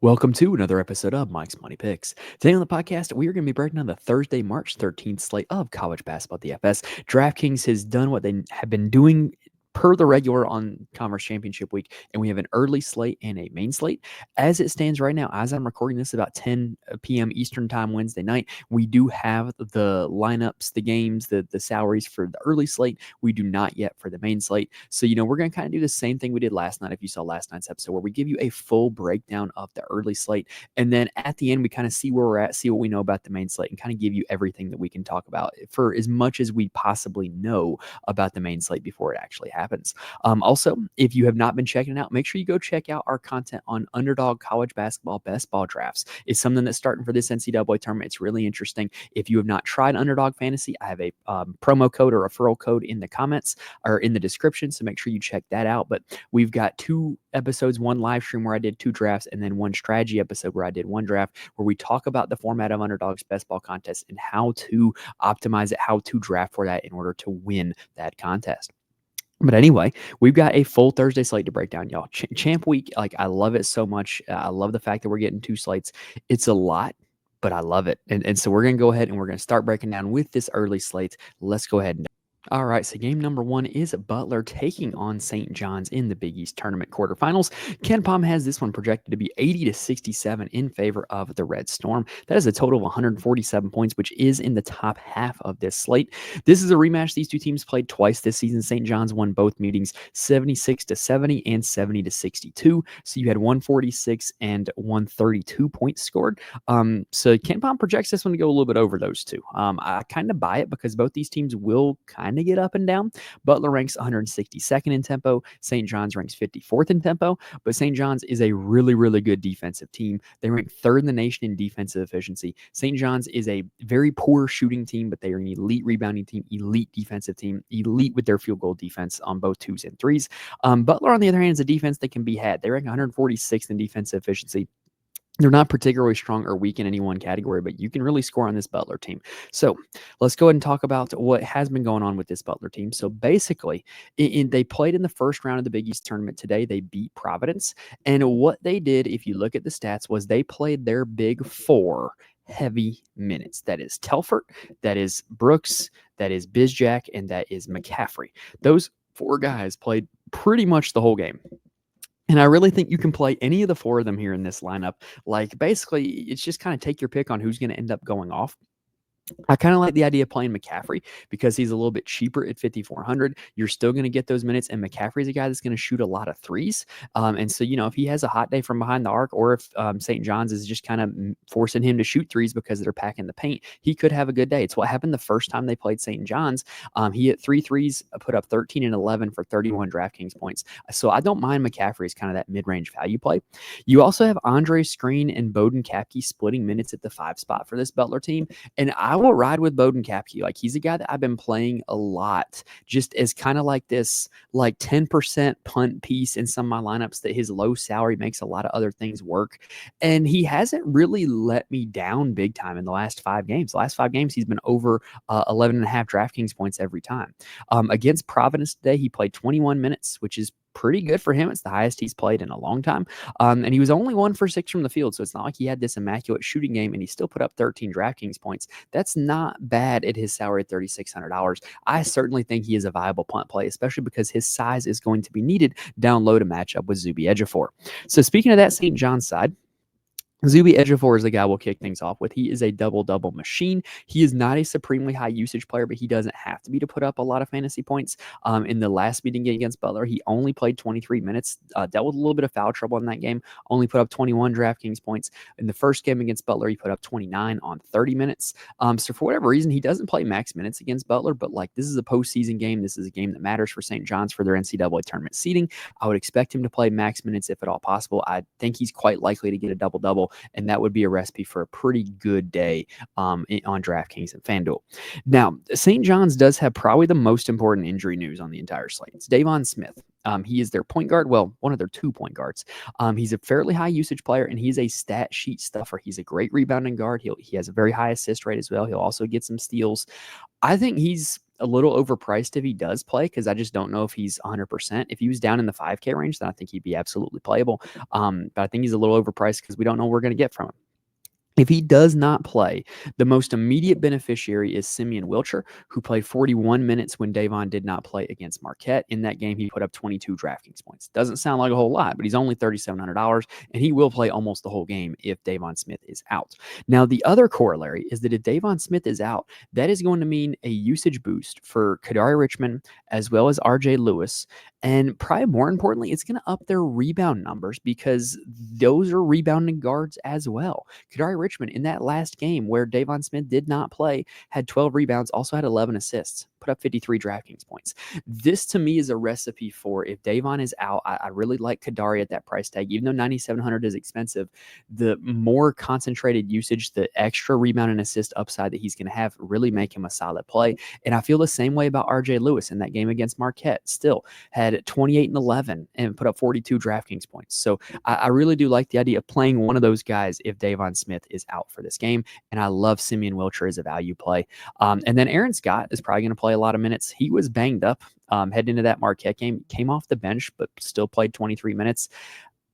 Welcome to another episode of Mike's Money Picks. Today on the podcast, we are going to be breaking down the Thursday, March 13th slate of college basketball DFS. DraftKings has done what they have been doing per the regular on Conference Championship Week, and we have an early slate and a main slate. As it stands right now, as I'm recording this about 10 p.m. Eastern Time Wednesday night, we do have the lineups, the games, the salaries for the early slate. We do not yet for the main slate. So, we're going to kind of do the same thing we did last night, if you saw last night's episode, where we give you a full breakdown of the early slate. And then at the end, we kind of see where we're at, see what we know about the main slate, and kind of give you everything that we can talk about for as much as we possibly know about the main slate before it actually happens. Also, if you have not been checking it out, make sure you go check out our content on Underdog College Basketball Best Ball Drafts. It's something that's starting for this NCAA tournament. It's really interesting. If you have not tried Underdog Fantasy, I have a promo code or referral code in the comments or in the description, so make sure you check that out. But we've got two episodes, one live stream where I did 2 drafts, and then one strategy episode where I did 1 draft, where we talk about the format of Underdog's Best Ball contest and how to optimize it, how to draft for that in order to win that contest. But anyway, we've got a full Thursday slate to break down, y'all. Champ Week, I love it so much. I love the fact that we're getting 2 slates. It's a lot, but I love it. And so we're going to go ahead and we're going to start breaking down with this early slate. Let's go ahead and all right, so game number 1 is Butler taking on St. John's in the Big East Tournament quarterfinals. Ken Pom has this one projected to be 80-67 in favor of the Red Storm. That is a total of 147 points, which is in the top half of this slate. This is a rematch. These two teams played twice this season. St. John's won both meetings 76-70 and 70-62. So you had 146 and 132 points scored. So Ken Pom projects this one to go a little bit over those two. I kind of buy it because both these teams will kind of get up and down. Butler ranks 162nd in tempo. St. John's ranks 54th in tempo, but St. John's is a really, really good defensive team. They rank 3rd in the nation in defensive efficiency. St. John's is a very poor shooting team, but they are an elite rebounding team, elite defensive team, elite with their field goal defense on both 2s and 3s. Butler, on the other hand, is a defense that can be had. They rank 146th in defensive efficiency. They're not particularly strong or weak in any one category, but you can really score on this Butler team. So let's go ahead and talk about what has been going on with this Butler team. So basically, they played in the first round of the Big East tournament today. They beat Providence. And what they did, if you look at the stats, was they played their big 4 heavy minutes. That is Telfort, that is Brooks, that is Bizjack, and that is McCaffrey. Those 4 guys played pretty much the whole game. And I really think you can play any of the 4 of them here in this lineup. Like, basically, it's just kind of take your pick on who's going to end up going off. I kind of like the idea of playing McCaffrey because he's a little bit cheaper at 5,400. You're still going to get those minutes, and McCaffrey's a guy that's going to shoot a lot of threes. And so, if he has a hot day from behind the arc, or if St. John's is just kind of forcing him to shoot threes because they're packing the paint, he could have a good day. It's what happened the first time they played St. John's. He hit 3 threes, put up 13 and 11 for 31 DraftKings points. So I don't mind McCaffrey as kind of that mid-range value play. You also have Andre Screen and Bowden Kapke splitting minutes at the 5 spot for this Butler team. And I will ride with Bowden Kapke. Like, he's a guy that I've been playing a lot, just as kind of like this, 10% punt piece in some of my lineups, that his low salary makes a lot of other things work. And he hasn't really let me down big time in the last 5 games. The last 5 games, he's been over 11.5 DraftKings points every time. Against Providence today, he played 21 minutes, which is pretty good for him. It's the highest he's played in a long time. And he was only 1 for 6 from the field. So it's not like he had this immaculate shooting game, and he still put up 13 DraftKings points. That's not bad at his salary at $3,600. I certainly think he is a viable punt play, especially because his size is going to be needed down low to match up with Zuby Ejiofor. So speaking of that St. John's side, Zuby Ejiofor is the guy we'll kick things off with. He is a double-double machine. He is not a supremely high usage player, but he doesn't have to be to put up a lot of fantasy points. In the last meeting against Butler, he only played 23 minutes, dealt with a little bit of foul trouble in that game, only put up 21 DraftKings points. In the first game against Butler, he put up 29 on 30 minutes. So for whatever reason, he doesn't play max minutes against Butler, but this is a postseason game. This is a game that matters for St. John's for their NCAA tournament seeding. I would expect him to play max minutes if at all possible. I think he's quite likely to get a double-double, and that would be a recipe for a pretty good day on DraftKings and FanDuel. Now, St. John's does have probably the most important injury news on the entire slate. It's Davon Smith. He is their point guard. Well, one of their 2 point guards. He's a fairly high usage player, and he's a stat sheet stuffer. He's a great rebounding guard. He has a very high assist rate as well. He'll also get some steals. I think he's a little overpriced if he does play, because I just don't know if he's 100%. If he was down in the 5K range, then I think he'd be absolutely playable. But I think he's a little overpriced because we don't know what we're going to get from him. If he does not play, the most immediate beneficiary is Simeon Wilcher, who played 41 minutes when Davon did not play against Marquette. In that game, he put up 22 DraftKings points. Doesn't sound like a whole lot, but he's only $3,700, and he will play almost the whole game if Davon Smith is out. Now, the other corollary is that if Davon Smith is out, that is going to mean a usage boost for Kadari Richmond as well as RJ Lewis. And probably more importantly, it's going to up their rebound numbers because those are rebounding guards as well. Kadari Richmond in that last game where Davon Smith did not play had 12 rebounds, also had 11 assists, put up 53 DraftKings points. This to me is a recipe for if Davon is out, I really like Kadari at that price tag. Even though 9,700 is expensive, the more concentrated usage, the extra rebound and assist upside that he's going to have really make him a solid play. And I feel the same way about RJ Lewis in that game against Marquette. Still had 28 and 11 and put up 42 DraftKings points. So I really do like the idea of playing one of those guys if Davon Smith is out for this game. And I love Simeon Wilcher as a value play. And then Aaron Scott is probably going to play a lot of minutes. He was banged up heading into that Marquette game, came off the bench, but still played 23 minutes.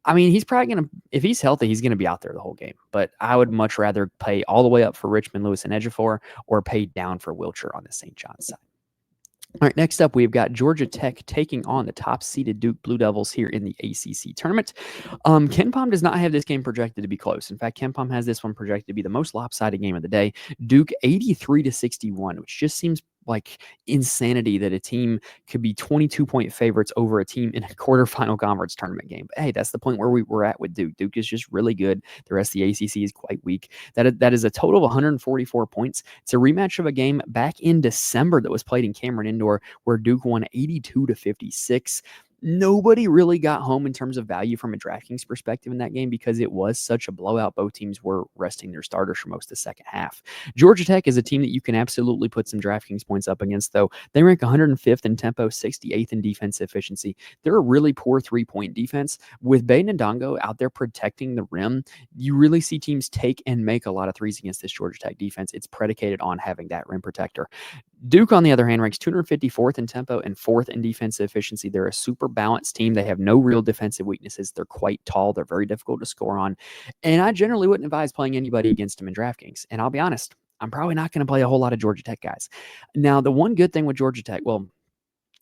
I mean, he's probably going to, if he's healthy, he's going to be out there the whole game. But I would much rather pay all the way up for Richmond, Lewis, and Ejiofor or pay down for Wilcher on the St. John's side. All right, next up, we've got Georgia Tech taking on the top-seeded Duke Blue Devils here in the ACC tournament. KenPom does not have this game projected to be close. In fact, KenPom has this one projected to be the most lopsided game of the day. Duke 83-61, which just seems like insanity that a team could be 22-point favorites over a team in a quarterfinal conference tournament game. But hey, that's the point where we're at with Duke. Duke is just really good. The rest of the ACC is quite weak. That is a total of 144 points. It's a rematch of a game back in December that was played in Cameron Indoor where Duke won 82-56. Nobody really got home in terms of value from a DraftKings perspective in that game because it was such a blowout. Both teams were resting their starters for most of the second half. Georgia Tech is a team that you can absolutely put some DraftKings points up against, though. They rank 105th in tempo, 68th in defense efficiency. They're a really poor three-point defense. With Baden Ndongo out there protecting the rim, you really see teams take and make a lot of threes against this Georgia Tech defense. It's predicated on having that rim protector. Duke, on the other hand, ranks 254th in tempo and 4th in defensive efficiency. They're a super balanced team. They have no real defensive weaknesses. They're quite tall. They're very difficult to score on. And I generally wouldn't advise playing anybody against them in DraftKings. And I'll be honest, I'm probably not going to play a whole lot of Georgia Tech guys. Now, the one good thing with Georgia Tech, well,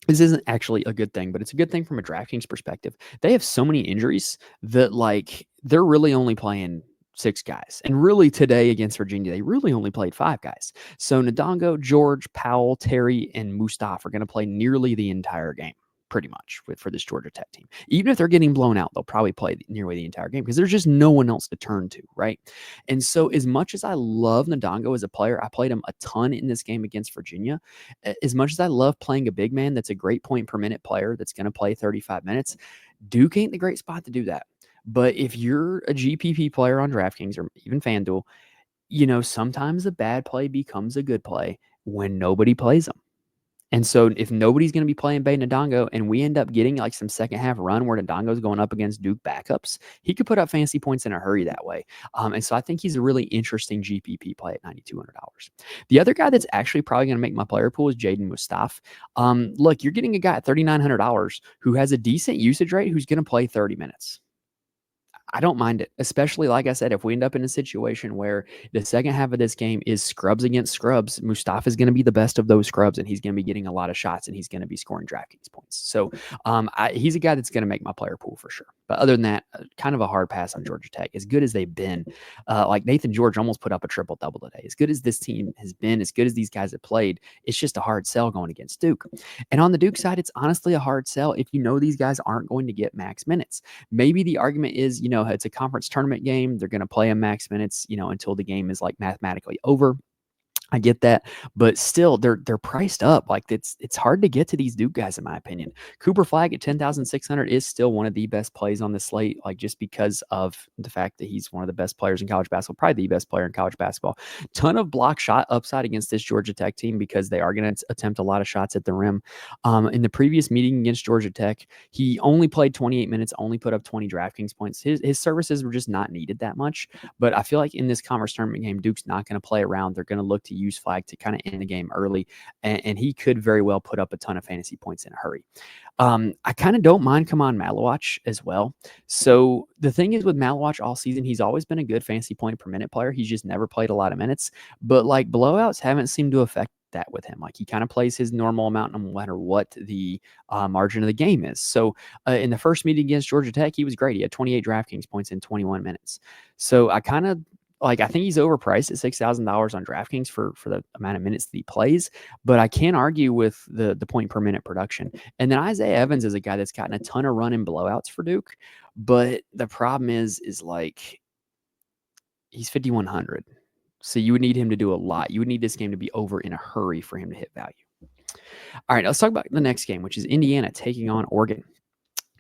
this isn't actually a good thing, but it's a good thing from a DraftKings perspective. They have so many injuries that, like, they're really only playing 6 guys. And really today against Virginia, they really only played 5 guys. So Ndongo, George, Powell, Terry, and Mustafa are going to play nearly the entire game, pretty much, for this Georgia Tech team. Even if they're getting blown out, they'll probably play nearly the entire game because there's just no one else to turn to, right? And so as much as I love Ndongo as a player, I played him a ton in this game against Virginia. As much as I love playing a big man that's a great point per minute player that's going to play 35 minutes, Duke ain't the great spot to do that. But if you're a GPP player on DraftKings or even FanDuel, you know, sometimes a bad play becomes a good play when nobody plays them. And so if nobody's going to be playing Baden Ndongo and we end up getting like some second half run where Ndongo's going up against Duke backups, he could put up fancy points in a hurry that way. And so I think he's a really interesting GPP play at $9,200. The other guy that's actually probably going to make my player pool is Jaden Mustafa. Look, you're getting a guy at $3,900 who has a decent usage rate who's going to play 30 minutes. I don't mind it, especially, like I said, if we end up in a situation where the second half of this game is scrubs against scrubs, Mustafa is going to be the best of those scrubs, and he's going to be getting a lot of shots, and he's going to be scoring DraftKings points. So he's a guy that's going to make my player pool for sure. But other than that, kind of a hard pass on Georgia Tech. As good as they've been, like Nathan George almost put up a triple-double today. As good as this team has been, as good as these guys have played, it's just a hard sell going against Duke. And on the Duke side, it's honestly a hard sell if you know these guys aren't going to get max minutes. Maybe the argument is, you know, it's a conference tournament game. They're going to play a max minutes, you know, until the game is like mathematically over. I get that, but still, they're priced up. Like it's hard to get to these Duke guys, in my opinion. Cooper Flagg at 10,600 is still one of the best plays on the slate, like just because of the fact that he's one of the best players in college basketball, probably the best player in college basketball. Ton of block shot upside against this Georgia Tech team because they are going to attempt a lot of shots at the rim. In the previous meeting against Georgia Tech, he only played 28 minutes, only put up 20 DraftKings points. His services were just not needed that much. But I feel like in this conference tournament game, Duke's not going to play around. They're going to look to to use flag to kind of end the game early, and he could very well put up a ton of fantasy points in a hurry. I kind of don't mind Kaman Malawach as well. So the thing is with Malawach all season, he's always been a good fantasy point per minute player. He's just never played a lot of minutes, but like blowouts haven't seemed to affect that with him. Like he kind of plays his normal amount no matter what the margin of the game is. So in the first meeting against Georgia Tech, he was great. He had 28 DraftKings points in 21 minutes. So I kind of I think he's overpriced at $6,000 on DraftKings for the amount of minutes that he plays, but I can't argue with the point per minute production. And then Isaiah Evans is a guy that's gotten a ton of run in blowouts for Duke, but the problem is like he's 5,100. So you would need him to do a lot. You would need this game to be over in a hurry for him to hit value. All right, let's talk about the next game, which is Indiana taking on Oregon.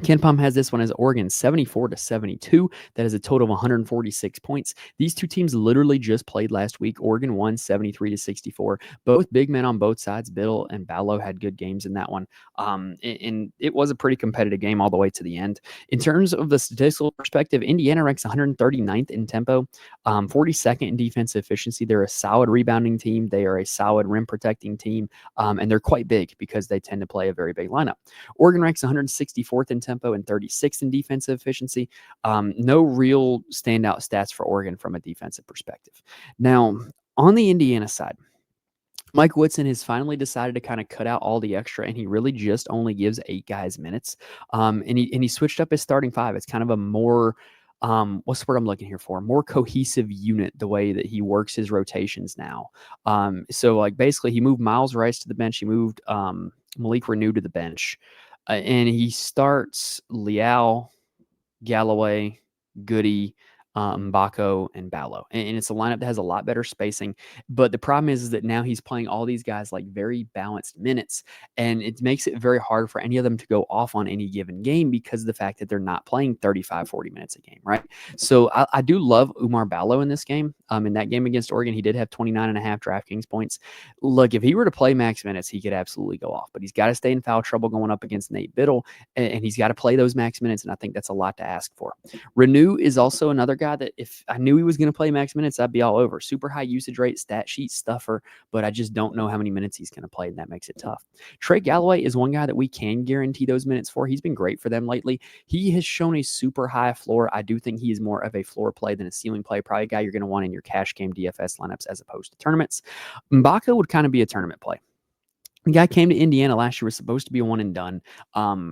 KenPom has this one as Oregon 74-72. That is a total of 146 points. These two teams literally just played last week. Oregon won 73-64. Both big men on both sides. Biddle and Ballo had good games in that one. And it was a pretty competitive game all the way to the end. In terms of the statistical perspective, Indiana ranks 139th in tempo, 42nd in defensive efficiency. They're a solid rebounding team. They are a solid rim protecting team, and they're quite big because they tend to play a very big lineup. Oregon ranks 164th in tempo and 36th in defensive efficiency. No real standout stats for Oregon from a defensive perspective. Now, on the Indiana side, Mike Woodson has finally decided to kind of cut out all the extra, and he really just only gives 8 guys minutes. And he switched up his starting 5. It's kind of a more what's the word I'm looking here for? More cohesive unit, the way that he works his rotations now. So like basically he moved Miles Rice to the bench. He moved Malik Renew to the bench. And he starts Leal, Galloway, Goody, Mbako, and Ballo. And it's a lineup that has a lot better spacing. But the problem is that now he's playing all these guys like very balanced minutes. And it makes it very hard for any of them to go off on any given game because of the fact that they're not playing 35, 40 minutes a game, right? So I do love Umar Ballo in this game. In that game against Oregon, he did have 29.5 DraftKings points. Look, if he were to play max minutes, he could absolutely go off. But he's got to stay in foul trouble going up against Nate Biddle. And he's got to play those max minutes. And I think that's a lot to ask for. Renew is also another guy that if I knew he was going to play max minutes, I'd be all over. Super high usage rate, stat sheet stuffer, but I just don't know how many minutes he's going to play, and that makes it tough. Trey Galloway is one guy that we can guarantee those minutes for. He's been great for them lately. He has shown a super high floor. I do think he is more of a floor play than a ceiling play. Probably a guy you're going to want in your cash game DFS lineups as opposed to tournaments. Mbaka would kind of be a tournament play. The guy came to Indiana last year, was supposed to be a one and done.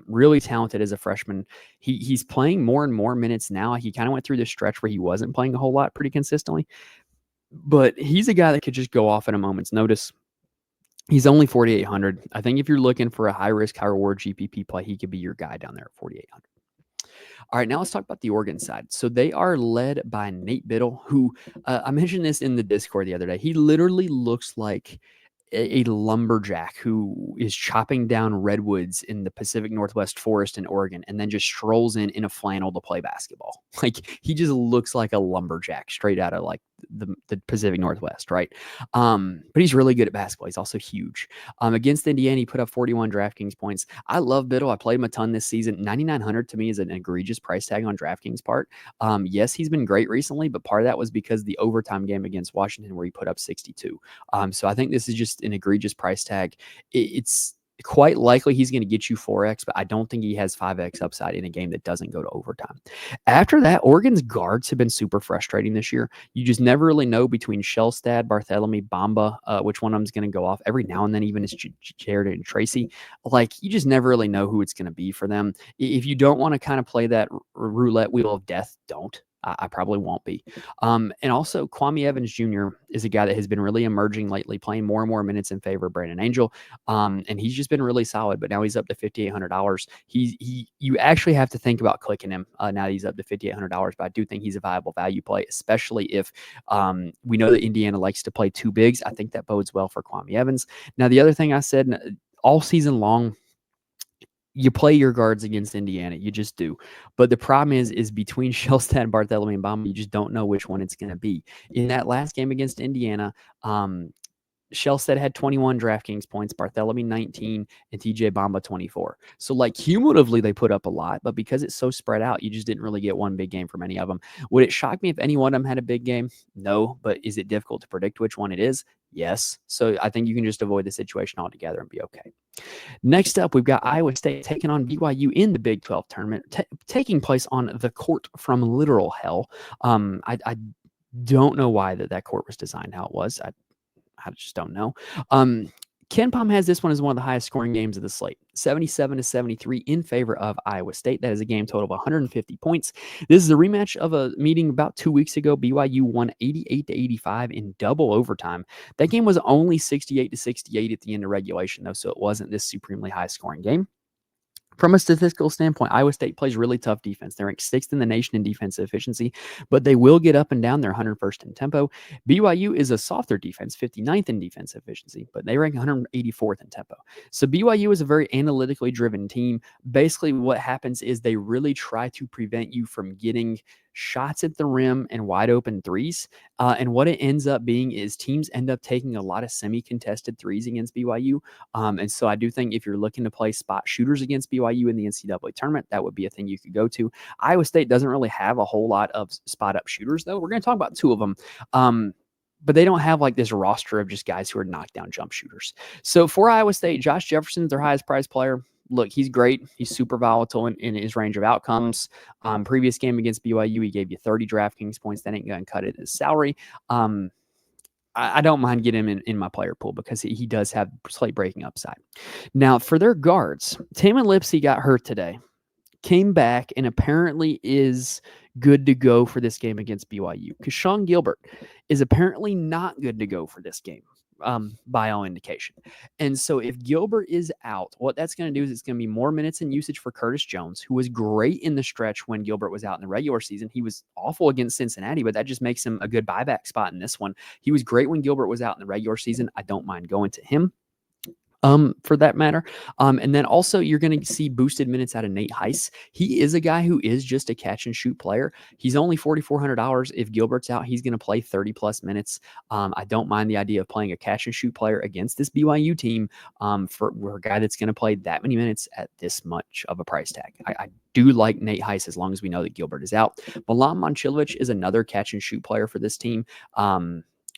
Really talented as a freshman. He's playing more and more minutes now. He kind of went through this stretch where he wasn't playing a whole lot pretty consistently. But he's a guy that could just go off at a moment's notice. He's only 4,800. I think if you're looking for a high-risk, high-reward GPP play, he could be your guy down there at 4,800. All right, now let's talk about the Oregon side. So they are led by Nate Biddle, who I mentioned this in the Discord the other day. He literally looks like a lumberjack who is chopping down redwoods in the Pacific Northwest forest in Oregon and then just strolls in a flannel to play basketball. Like he just looks like a lumberjack straight out of like the Pacific Northwest, right? But he's really good at basketball. He's also huge. Against Indiana, he put up 41 DraftKings points. I love Biddle. I played him a ton this season. 9,900 to me is an egregious price tag on DraftKings part. Yes, he's been great recently, but part of that was because the overtime game against Washington where he put up 62. So I think this is just an egregious price tag. It's quite likely he's going to get you 4x, but I don't think he has 5x upside in a game that doesn't go to overtime. After that, Oregon's guards have been super frustrating this year. You just never really know between Shellstad, Barthélemy, Bamba, which one of them is going to go off. Every now and then, even it's Jared and Tracy. Like, you just never really know who it's going to be for them. If you don't want to kind of play that roulette wheel of death, don't. I probably won't be. And also, Kwame Evans Jr. is a guy that has been really emerging lately, playing more and more minutes in favor of Brandon Angel. And he's just been really solid, but now he's up to $5,800. You actually have to think about clicking him now that he's up to $5,800, but I do think he's a viable value play, especially if we know that Indiana likes to play two bigs. I think that bodes well for Kwame Evans. Now, the other thing I said all season long, you play your guards against Indiana. You just do. But the problem is between Shellstad, Barthélemy, and Bamba, you just don't know which one it's going to be. In that last game against Indiana, Shellstead had 21 DraftKings points, Barthélemy 19, and TJ Bamba 24. So, like, cumulatively, they put up a lot, but because it's so spread out, you just didn't really get one big game from any of them. Would it shock me if any one of them had a big game? No, but is it difficult to predict which one it is? Yes. So, I think you can just avoid the situation altogether and be okay. Next up, we've got Iowa State taking on BYU in the Big 12 tournament, taking place on the court from literal hell. I don't know why that court was designed how it was. I just don't know. Ken Palm has this one as one of the highest scoring games of the slate, 77-73 in favor of Iowa State. That is a game total of 150 points. This is a rematch of a meeting about 2 weeks ago. BYU won 88-85 in double overtime. That game was only 68-68 at the end of regulation, though, so it wasn't this supremely high scoring game. From a statistical standpoint, Iowa State plays really tough defense. They're ranked 6th in the nation in defensive efficiency, but they will get up and down. They're 101st in tempo. BYU is a softer defense, 59th in defensive efficiency, but they rank 184th in tempo. So BYU is a very analytically driven team. Basically, what happens is they really try to prevent you from getting shots at the rim and wide open threes. And what it ends up being is teams end up taking a lot of semi-contested threes against BYU. And so I do think if you're looking to play spot shooters against BYU in the NCAA tournament, that would be a thing you could go to. Iowa State doesn't really have a whole lot of spot up shooters, though. We're going to talk about 2 of them. But they don't have like this roster of just guys who are knockdown jump shooters. So for Iowa State, Josh Jefferson's their highest prize player. Look, he's great. He's super volatile in his range of outcomes. Previous game against BYU, he gave you 30 DraftKings points. That ain't going to cut it as salary. I don't mind getting him in my player pool because he does have slate breaking upside. Now, for their guards, Tamin Lipsey got hurt today, came back, and apparently is good to go for this game against BYU. Because Sean Gilbert is apparently not good to go for this game. By all indication. And so if Gilbert is out, what that's going to do is it's going to be more minutes and usage for Curtis Jones, who was great in the stretch when Gilbert was out in the regular season. He was awful against Cincinnati, but that just makes him a good buyback spot in this one. He was great when Gilbert was out in the regular season. I don't mind going to him. For that matter. And then also you're going to see boosted minutes out of Nate Heiss. He is a guy who is just a catch and shoot player. He's only $4,400. If Gilbert's out, he's going to play 30 plus minutes. I don't mind the idea of playing a catch and shoot player against this BYU team for a guy that's going to play that many minutes at this much of a price tag. I do like Nate Heiss as long as we know that Gilbert is out. Milan Momcilovic is another catch and shoot player for this team.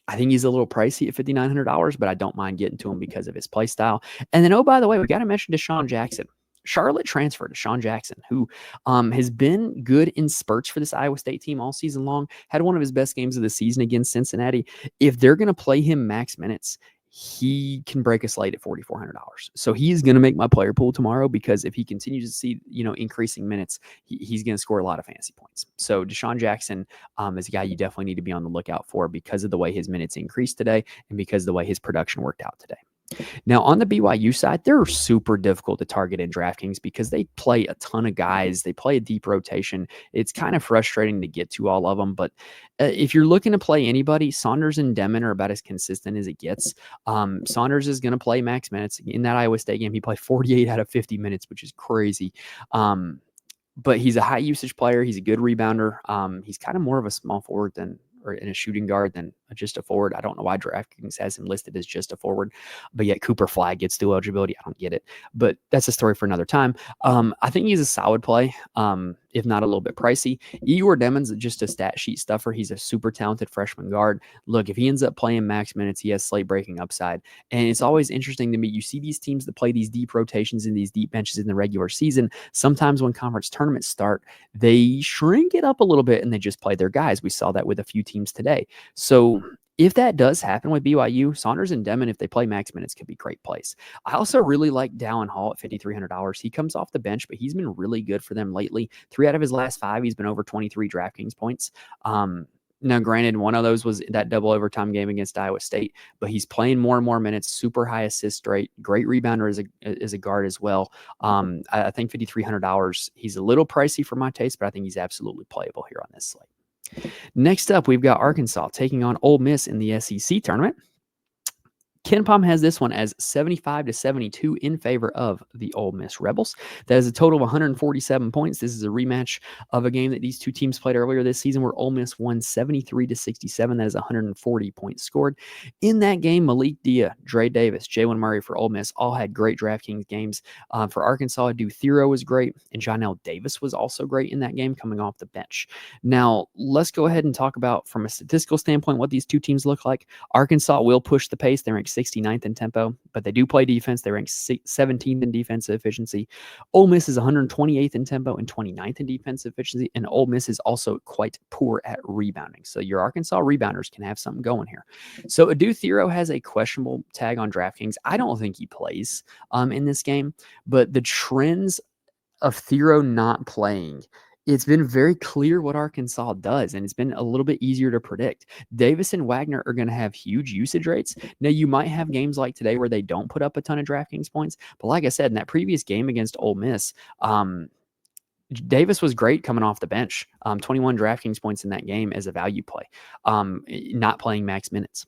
I think he's a little pricey at $5,900, but I don't mind getting to him because of his play style. And then, oh, by the way, we got to mention Deshaun Jackson. Charlotte transfer Deshaun Jackson, who has been good in spurts for this Iowa State team all season long, had one of his best games of the season against Cincinnati. If they're going to play him max minutes, he can break a slate at $4,400. So he's going to make my player pool tomorrow because if he continues to see, increasing minutes, he's going to score a lot of fantasy points. So Deshaun Jackson is a guy you definitely need to be on the lookout for because of the way his minutes increased today and because of the way his production worked out today. Now, on the BYU side, they're super difficult to target in DraftKings because they play a ton of guys. They play a deep rotation. It's kind of frustrating to get to all of them. But if you're looking to play anybody, Saunders and Demon are about as consistent as it gets. Saunders is going to play max minutes. In that Iowa State game, he played 48 out of 50 minutes, which is crazy. But he's a high usage player. He's a good rebounder. He's kind of more of a small forward or in a shooting guard than just a forward. I don't know why DraftKings has him listed as just a forward, but yet Cooper Flag gets dual eligibility. I don't get it, but that's a story for another time. I think he's a solid play, if not a little bit pricey. Igor Demon's just a stat sheet stuffer. He's a super talented freshman guard. Look, if he ends up playing max minutes, he has slate breaking upside. And it's always interesting to me. You see these teams that play these deep rotations and these deep benches in the regular season. Sometimes when conference tournaments start, they shrink it up a little bit and they just play their guys. We saw that with a few teams today. So if that does happen with BYU, Saunders and Demon, if they play max minutes, could be great plays. I also really like Dallin Hall at $5,300. He comes off the bench, but he's been really good for them lately. 3 out of his last 5, he's been over 23 DraftKings points. Now, granted, one of those was that double overtime game against Iowa State, but he's playing more and more minutes, super high assist rate, great rebounder as a guard as well. I think $5,300, he's a little pricey for my taste, but I think he's absolutely playable here on this slate. Next up, we've got Arkansas taking on Ole Miss in the SEC tournament. KenPom has this one as 75-72 in favor of the Ole Miss Rebels. That is a total of 147 points. This is a rematch of a game that these two teams played earlier this season where Ole Miss won 73-67. That is 140 points scored. In that game, Malik Dia, Dre Davis, Jalen Murray for Ole Miss all had great DraftKings games. For Arkansas, Thero was great, and Jonell Davis was also great in that game coming off the bench. Now, let's go ahead and talk about, from a statistical standpoint, what these two teams look like. Arkansas will push the pace. They rank 69th in tempo, but they do play defense. They rank 17th in defensive efficiency. Ole Miss is 128th in tempo and 29th in defensive efficiency, and Ole Miss is also quite poor at rebounding. So your Arkansas rebounders can have something going here. So Thero has a questionable tag on DraftKings. I don't think he plays in this game, but the trends of Thero not playing, it's been very clear what Arkansas does, and it's been a little bit easier to predict. Davis and Wagner are going to have huge usage rates. Now, you might have games like today where they don't put up a ton of DraftKings points, but like I said, in that previous game against Ole Miss, Davis was great coming off the bench. 21 DraftKings points in that game as a value play, not playing max minutes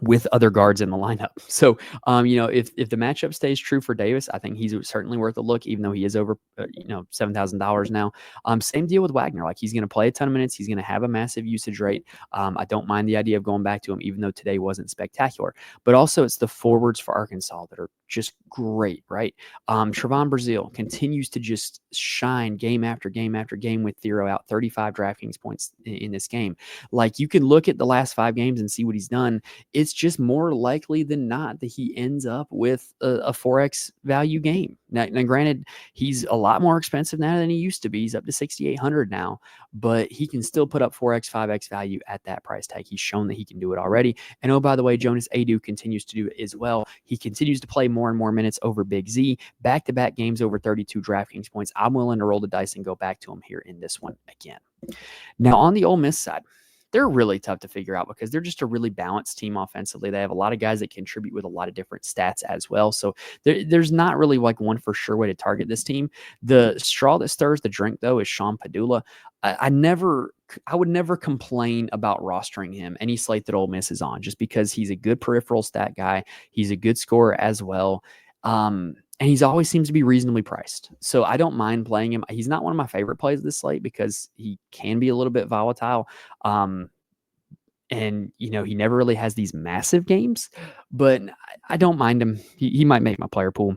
with other guards in the lineup. So, if the matchup stays true for Davis, I think he's certainly worth a look, even though he is over, $7,000 now. Same deal with Wagner. Like, he's going to play a ton of minutes. He's going to have a massive usage rate. I don't mind the idea of going back to him, even though today wasn't spectacular. But also, it's the forwards for Arkansas that are just great, right? Trevon Brazile continues to just shine game after game after game with Thero out 35 DraftKings points in this game. Like, you can look at the last 5 games and see what he's done. It's just more likely than not that he ends up with a 4x value game. Now, granted, he's a lot more expensive now than he used to be. He's up to 6,800 now, but he can still put up 4x, 5x value at that price tag. He's shown that he can do it already. And oh, by the way, Jonas Adu continues to do it as well. He continues to play more and more minutes over Big Z, back-to-back games over 32 DraftKings points. I'm willing to roll the dice and go back to him here in this one again. Now, on the Ole Miss side, they're really tough to figure out because they're just a really balanced team offensively. They have a lot of guys that contribute with a lot of different stats as well. So there's not really like one for sure way to target this team. The straw that stirs the drink, though, is Sean Padula. I would never complain about rostering him any slate that Ole Miss is on, just because he's a good peripheral stat guy. He's a good scorer as well. And he's always seems to be reasonably priced. So I don't mind playing him. He's not one of my favorite plays of this slate because he can be a little bit volatile. And, he never really has these massive games, but I don't mind him. He might make my player pool.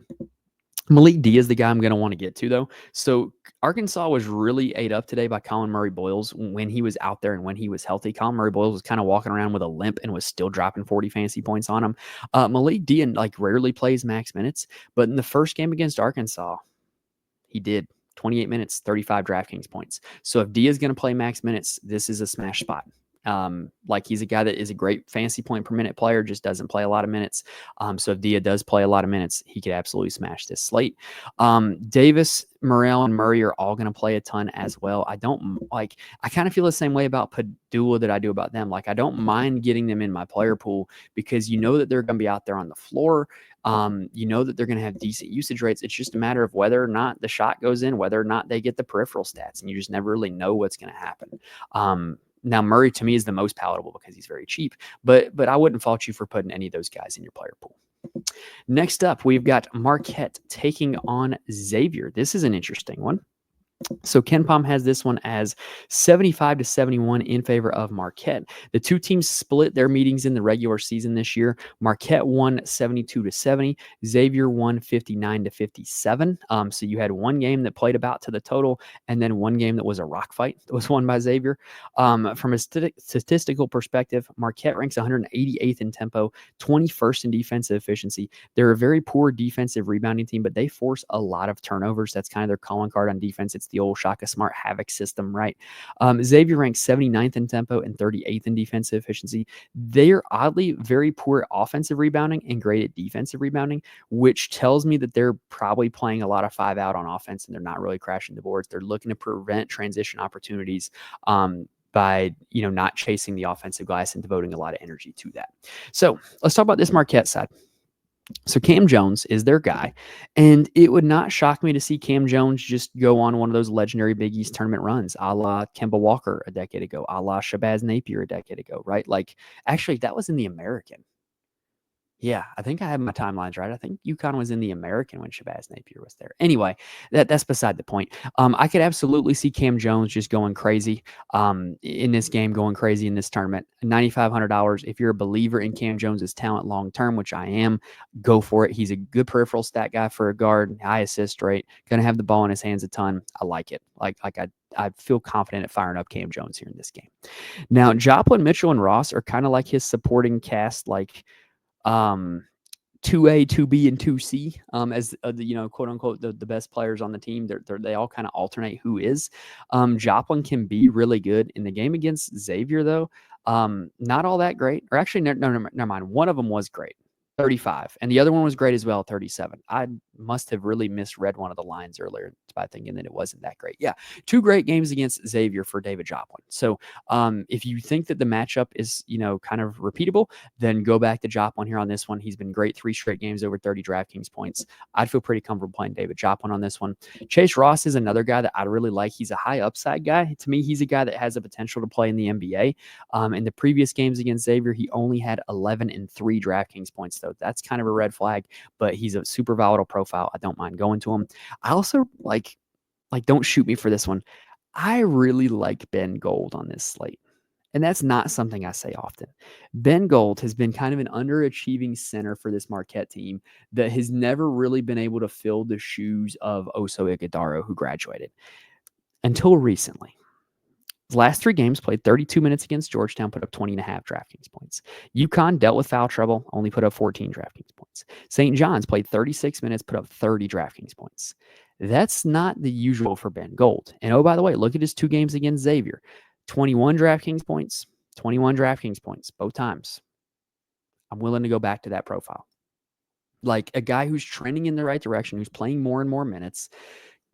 Malik D is the guy I'm going to want to get to, though. So Arkansas was really ate up today by Colin Murray-Boyles when he was out there and when he was healthy. Colin Murray-Boyles was kind of walking around with a limp and was still dropping 40 fantasy points on him. Malik D rarely plays max minutes, but in the first game against Arkansas, he did 28 minutes, 35 DraftKings points. So if D is going to play max minutes, this is a smash spot. He's a guy that is a great fantasy point per minute player, just doesn't play a lot of minutes. So if Dia does play a lot of minutes, he could absolutely smash this slate. Davis, Morrell, and Murray are all going to play a ton as well. I kind of feel the same way about Padula that I do about them. Like, I don't mind getting them in my player pool because you know that they're going to be out there on the floor. You know that they're going to have decent usage rates. It's just a matter of whether or not the shot goes in, whether or not they get the peripheral stats, and you just never really know what's going to happen. Now, Murray, to me, is the most palatable because he's very cheap, but I wouldn't fault you for putting any of those guys in your player pool. Next up, we've got Marquette taking on Xavier. This is an interesting one. So KenPom has this one as 75-71 in favor of Marquette. The two teams split their meetings in the regular season this year. Marquette won 72-70. Xavier won 59-57. So you had one game that played about to the total, and then one game that was a rock fight that was won by Xavier. From a statistical perspective, Marquette ranks 188th in tempo, 21st in defensive efficiency. They're a very poor defensive rebounding team, but they force a lot of turnovers. That's kind of their calling card on defense. It's the old Shaka Smart Havoc system, right? Xavier ranks 79th in tempo and 38th in defensive efficiency. They're oddly very poor offensive rebounding and great at defensive rebounding, which tells me that they're probably playing a lot of 5 out on offense and they're not really crashing the boards. They're looking to prevent transition opportunities by not chasing the offensive glass and devoting a lot of energy to that. So let's talk about this Marquette side. So Cam Jones is their guy, and it would not shock me to see Cam Jones just go on one of those legendary Big East tournament runs, a la Kemba Walker a decade ago, a la Shabazz Napier a decade ago, right? Like, actually, that was in the American. Yeah, I think I have my timelines right. I think UConn was in the American when Shabazz Napier was there. Anyway, that's beside the point. I could absolutely see Cam Jones just going crazy in this game, going crazy in this tournament. $9,500. If you're a believer in Cam Jones's talent long term, which I am, go for it. He's a good peripheral stat guy for a guard, high assist rate, going to have the ball in his hands a ton. I like it. I feel confident at firing up Cam Jones here in this game. Now, Joplin, Mitchell, and Ross are kind of like his supporting cast, like 2A, 2B, and 2C as the quote unquote the best players on the team. They all kind of alternate who is. Joplin can be really good in the game against Xavier though. Not all that great, or actually no, never mind. One of them was great. 35, and the other one was great as well, 37. I must have really misread one of the lines earlier by thinking that it wasn't that great. Yeah, 2 great games against Xavier for David Joplin. So if you think that the matchup is, kind of repeatable, then go back to Joplin here on this one. He's been great 3 straight games over 30 DraftKings points. I'd feel pretty comfortable playing David Joplin on this one. Chase Ross is another guy that I really like. He's a high upside guy. To me, he's a guy that has the potential to play in the NBA. In the previous games against Xavier, he only had 11 and 3 DraftKings points, though. That's kind of a red flag, but he's a super volatile profile. I don't mind going to him. I also like don't shoot me for this one. I really like Ben Gold on this slate. And that's not something I say often. Ben Gold has been kind of an underachieving center for this Marquette team that has never really been able to fill the shoes of Oso Ighodaro, who graduated, until recently. His last 3 games, played 32 minutes against Georgetown, put up 20.5 DraftKings points. UConn dealt with foul trouble, only put up 14 DraftKings points. St. John's played 36 minutes, put up 30 DraftKings points. That's not the usual for Ben Gold. And oh, by the way, look at his 2 games against Xavier. 21 DraftKings points, 21 DraftKings points, both times. I'm willing to go back to that profile. Like a guy who's trending in the right direction, who's playing more and more minutes,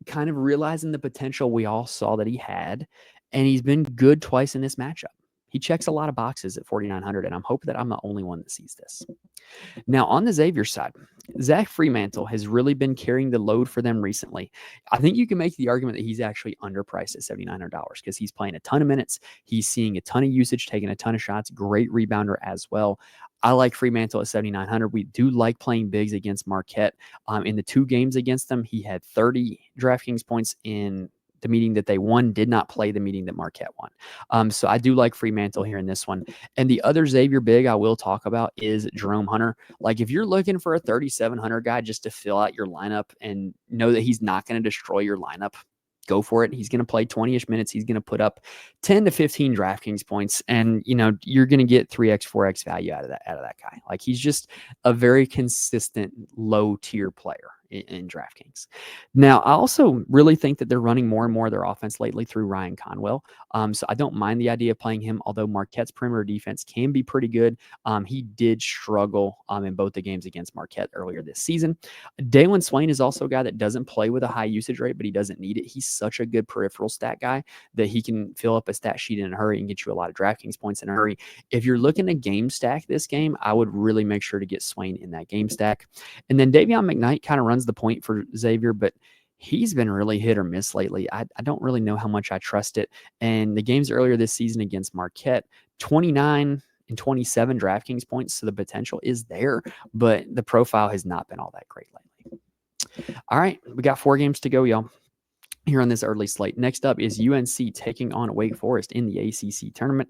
kind of realizing the potential we all saw that he had, and he's been good twice in this matchup. He checks a lot of boxes at 4,900, and I'm hoping that I'm the only one that sees this. Now, on the Xavier side, Zach Fremantle has really been carrying the load for them recently. I think you can make the argument that he's actually underpriced at $7,900 because he's playing a ton of minutes. He's seeing a ton of usage, taking a ton of shots, great rebounder as well. I like Fremantle at 7,900. We do like playing bigs against Marquette. In the 2 games against them, he had 30 DraftKings points in the meeting that they won, did not play the meeting that Marquette won. So I do like Fremantle here in this one. And the other Xavier big I will talk about is Jerome Hunter. Like if you're looking for a 3,700 guy just to fill out your lineup and know that he's not going to destroy your lineup, go for it. He's going to play 20-ish minutes. He's going to put up 10 to 15 DraftKings points, and you're going to get 3x, 4x value out of that guy. Like he's just a very consistent low tier player in DraftKings. Now, I also really think that they're running more and more of their offense lately through Ryan Conwell. So I don't mind the idea of playing him, although Marquette's perimeter defense can be pretty good. He did struggle in both the games against Marquette earlier this season. Dalen Swain is also a guy that doesn't play with a high usage rate, but he doesn't need it. He's such a good peripheral stat guy that he can fill up a stat sheet in a hurry and get you a lot of DraftKings points in a hurry. If you're looking to game stack this game, I would really make sure to get Swain in that game stack. And then Davion McKnight kind of runs the point for Xavier, but he's been really hit or miss lately. I don't really know how much I trust it. And the games earlier this season against Marquette, 29 and 27 DraftKings points, so the potential is there, but the profile has not been all that great lately. All right, we got 4 games to go, y'all, here on this early slate. Next up is UNC taking on Wake Forest in the ACC tournament.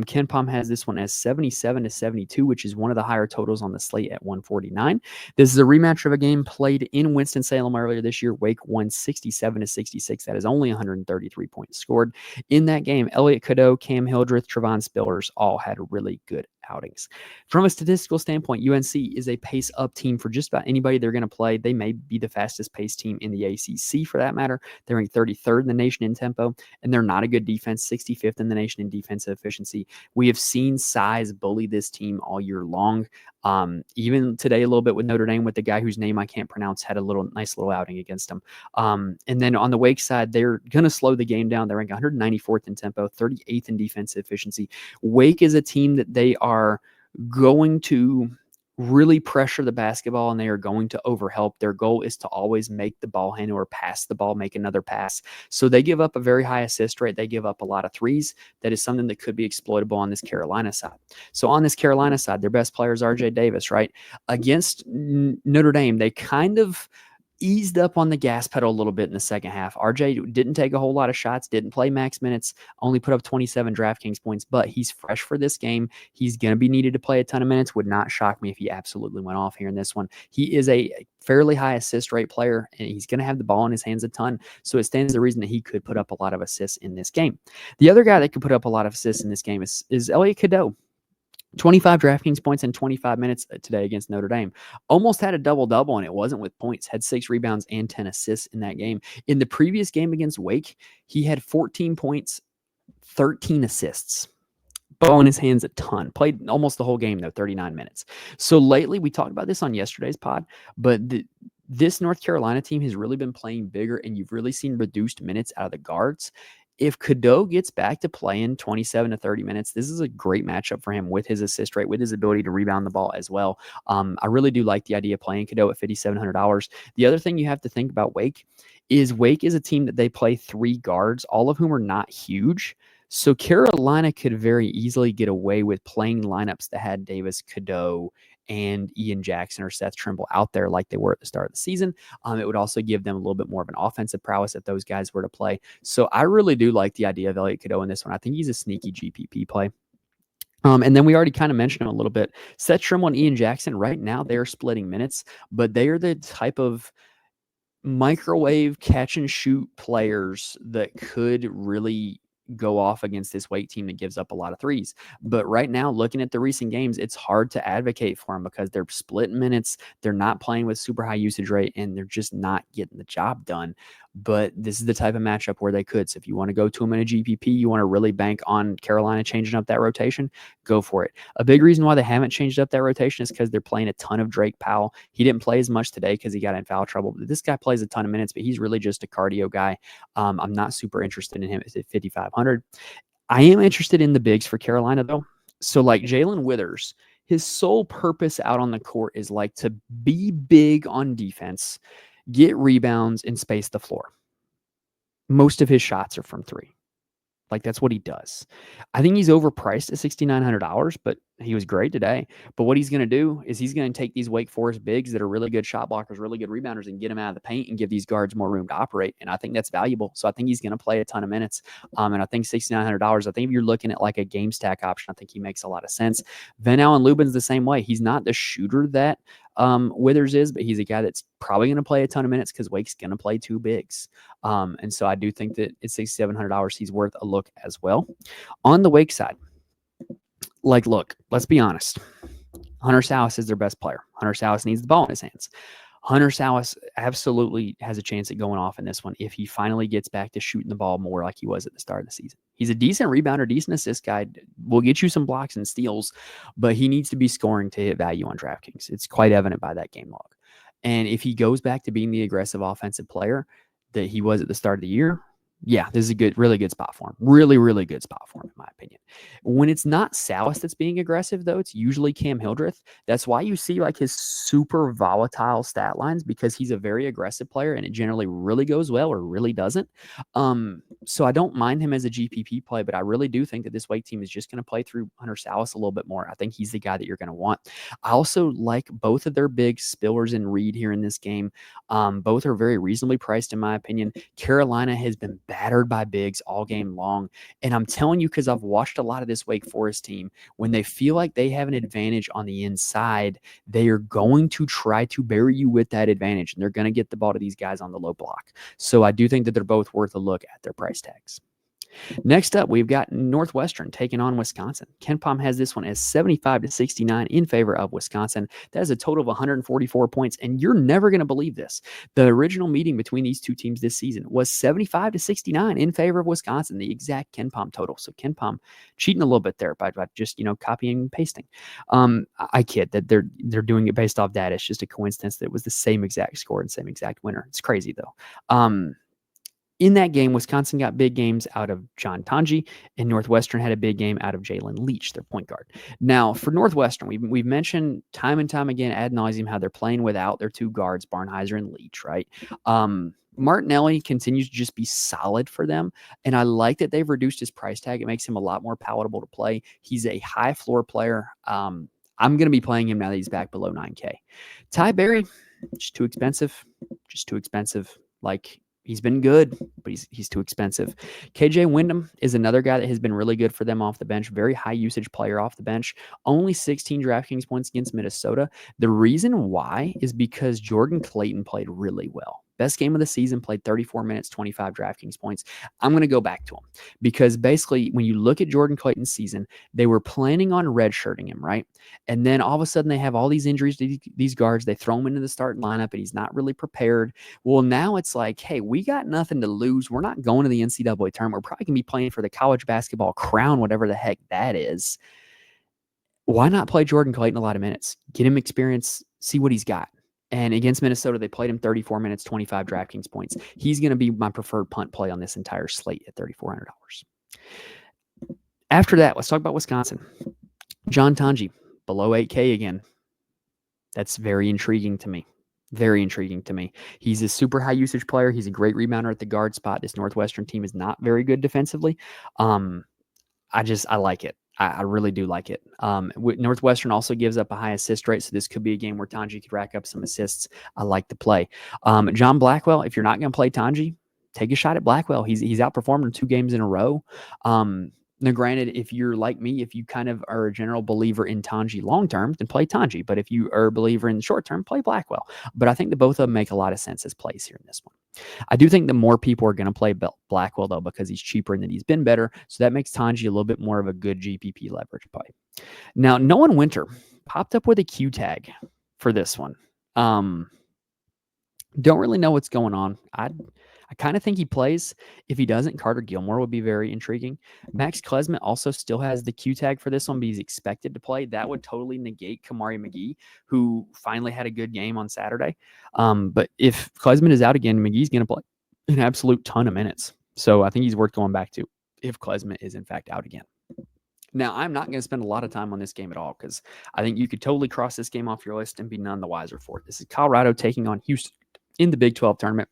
Ken Pom has this one as 77-72, which is one of the higher totals on the slate at 149. This is a rematch of a game played in Winston-Salem earlier this year. Wake won 67-66. That is only 133 points scored. In that game, Elliot Cadeau, Cam Hildreth, Trevon Spillers all had really good outings. From a statistical standpoint, UNC is a pace up team for just about anybody they're going to play. They may be the fastest pace team in the ACC for that matter. They're ranked 33rd in the nation in tempo, and they're not a good defense, 65th in the nation in defensive efficiency. We have seen size bully this team all year long. Even today a little bit with Notre Dame with the guy whose name I can't pronounce had a nice little outing against them. And then on the Wake side, they're going to slow the game down. They're ranked 194th in tempo, 38th in defensive efficiency. Wake is a team that they are going to really pressure the basketball and they are going to overhelp. Their goal is to always make the ball handler pass the ball, make another pass. So they give up a very high assist rate. They give up a lot of threes. That is something that could be exploitable on this Carolina side. So on this Carolina side, their best player is RJ Davis, right? Against Notre Dame, they kind of eased up on the gas pedal a little bit in the second half. RJ didn't take a whole lot of shots, didn't play max minutes, only put up 27 DraftKings points, but he's fresh for this game. He's going to be needed to play a ton of minutes. Would not shock me if he absolutely went off here in this one. He is a fairly high assist rate player, and he's going to have the ball in his hands a ton. So it stands to reason that he could put up a lot of assists in this game. The other guy that could put up a lot of assists in this game is Elliot Cadeau. 25 DraftKings points in 25 minutes today against Notre Dame. Almost had a double-double, and it wasn't with points. Had 6 rebounds and 10 assists in that game. In the previous game against Wake, he had 14 points, 13 assists. Ball in his hands a ton. Played almost the whole game, though, 39 minutes. So lately, we talked about this on yesterday's pod, but this North Carolina team has really been playing bigger, and you've really seen reduced minutes out of the guards. If Cadeau gets back to playing 27 to 30 minutes, this is a great matchup for him with his assist rate, with his ability to rebound the ball as well. I really do like the idea of playing Cadeau at $5,700. The other thing you have to think about Wake is a team that they play 3 guards, all of whom are not huge. So Carolina could very easily get away with playing lineups that had Davis, Cadeau, and Ian Jackson or Seth Trimble out there like they were at the start of the season. It would also give them a little bit more of an offensive prowess if those guys were to play. So I really do like the idea of Elliot Cadeau in this one. I think he's a sneaky GPP play. And then we already kind of mentioned him a little bit. Seth Trimble and Ian Jackson, right now they are splitting minutes, but they are the type of microwave catch and shoot players that could really go off against this Wake team that gives up a lot of threes. But right now, looking at the recent games, it's hard to advocate for them because they're splitting minutes. They're not playing with super high usage rate, and they're just not getting the job done. But this is the type of matchup where they could. So if you want to go to them in a GPP, you want to really bank on Carolina changing up that rotation, go for it. A big reason why they haven't changed up that rotation is because they're playing a ton of Drake Powell. He didn't play as much today because he got in foul trouble. But this guy plays a ton of minutes, but he's really just a cardio guy. I'm not super interested in him at 5,500. I am interested in the bigs for Carolina, though. So like Jalen Withers, his sole purpose out on the court is like to be big on defense, get rebounds, and space the floor. Most of his shots are from 3. Like, that's what he does. I think he's overpriced at $6,900, but he was great today. But what he's going to do is he's going to take these Wake Forest bigs that are really good shot blockers, really good rebounders, and get them out of the paint and give these guards more room to operate. And I think that's valuable. So I think he's going to play a ton of minutes. And I think $6,900, I think if you're looking at like a game stack option, I think he makes a lot of sense. Van Allen Lubin's the same way. He's not the shooter that Withers is, but he's a guy that's probably going to play a ton of minutes because Wake's going to play 2 bigs. And so I do think that at $6,700, he's worth a look as well. On the Wake side, like, look, let's be honest. Hunter Sallis is their best player. Hunter Sallis needs the ball in his hands. Hunter Sallis absolutely has a chance at going off in this one if he finally gets back to shooting the ball more like he was at the start of the season. He's a decent rebounder, decent assist guy. Will get you some blocks and steals, but he needs to be scoring to hit value on DraftKings. It's quite evident by that game log. And if he goes back to being the aggressive offensive player that he was at the start of the year, yeah, this is a good, really good spot for him. Really, really good spot for him, in my opinion. When it's not Sallis that's being aggressive, though, it's usually Cam Hildreth. That's why you see like his super volatile stat lines, because he's a very aggressive player and it generally really goes well or really doesn't. So I don't mind him as a GPP play, but I really do think that this Wake team is just going to play through Hunter Sallis a little bit more. I think he's the guy that you're going to want. I also like both of their big Spillers and Reed here in this game. Both are very reasonably priced, in my opinion. Carolina has been battered by bigs all game long. And I'm telling you, because I've watched a lot of this Wake Forest team, when they feel like they have an advantage on the inside, they are going to try to bury you with that advantage. And they're going to get the ball to these guys on the low block. So I do think that they're both worth a look at their price tags. Next up, we've got Northwestern taking on Wisconsin. KenPom has this one as 75 to 69 in favor of Wisconsin. That is a total of 144 points, and you're never going to believe this. The original meeting between these two teams this season was 75 to 69 in favor of Wisconsin, the exact KenPom total. So KenPom cheating a little bit there by just, copying and pasting. I kid that they're doing it based off data. It's just a coincidence that it was the same exact score and same exact winner. It's crazy, though. In that game, Wisconsin got big games out of John Tanji, and Northwestern had a big game out of Jalen Leach, their point guard. Now, for Northwestern, we've mentioned time and time again ad nauseum how they're playing without their two guards, Barnheiser and Leach, right? Martinelli continues to just be solid for them, and I like that they've reduced his price tag. It makes him a lot more palatable to play. He's a high floor player. I'm going to be playing him now that he's back below 9K. Ty Berry, just too expensive. Like, he's been good, but he's too expensive. KJ Wyndham is another guy that has been really good for them off the bench. Very high usage player off the bench. Only 16 DraftKings points against Minnesota. The reason why is because Jordan Clayton played really well. Best game of the season, played 34 minutes, 25 DraftKings points. I'm going to go back to him because basically when you look at Jordan Clayton's season, they were planning on redshirting him, right? And then all of a sudden they have all these injuries to these guards. They throw him into the starting lineup and he's not really prepared. Well, now it's like, hey, we got nothing to lose. We're not going to the NCAA tournament. We're probably going to be playing for the college basketball crown, whatever the heck that is. Why not play Jordan Clayton a lot of minutes? Get him experience, see what he's got. And against Minnesota, they played him 34 minutes, 25 DraftKings points. He's going to be my preferred punt play on this entire slate at $3,400. After that, let's talk about Wisconsin. John Tanji, below 8K again. That's very intriguing to me. Very intriguing to me. He's a super high usage player. He's a great rebounder at the guard spot. This Northwestern team is not very good defensively. I like it. I really do like it. Northwestern also gives up a high assist rate, so this could be a game where Tanji could rack up some assists. I like the play. John Blackwell, if you're not going to play Tanji, take a shot at Blackwell. He's outperformed in 2 games in a row. Now, granted, if you're like me, if you kind of are a general believer in Tanji long-term, then play Tanji. But if you are a believer in the short-term, play Blackwell. But I think that both of them make a lot of sense as plays here in this one. I do think that more people are going to play Blackwell, though, because he's cheaper and that he's been better. So that makes Tanji a little bit more of a good GPP leverage play. Now, Nolan Winter popped up with a Q tag for this one. Don't really know what's going on. I kind of think he plays. If he doesn't, Carter Gilmore would be very intriguing. Max Klesmit also still has the Q tag for this one, but he's expected to play. That would totally negate Kamari McGee, who finally had a good game on Saturday. But if Klesmit is out again, McGee's going to play an absolute ton of minutes. So I think he's worth going back to if Klesmit is in fact out again. Now, I'm not going to spend a lot of time on this game at all because I think you could totally cross this game off your list and be none the wiser for it. This is Colorado taking on Houston in the Big 12 tournament.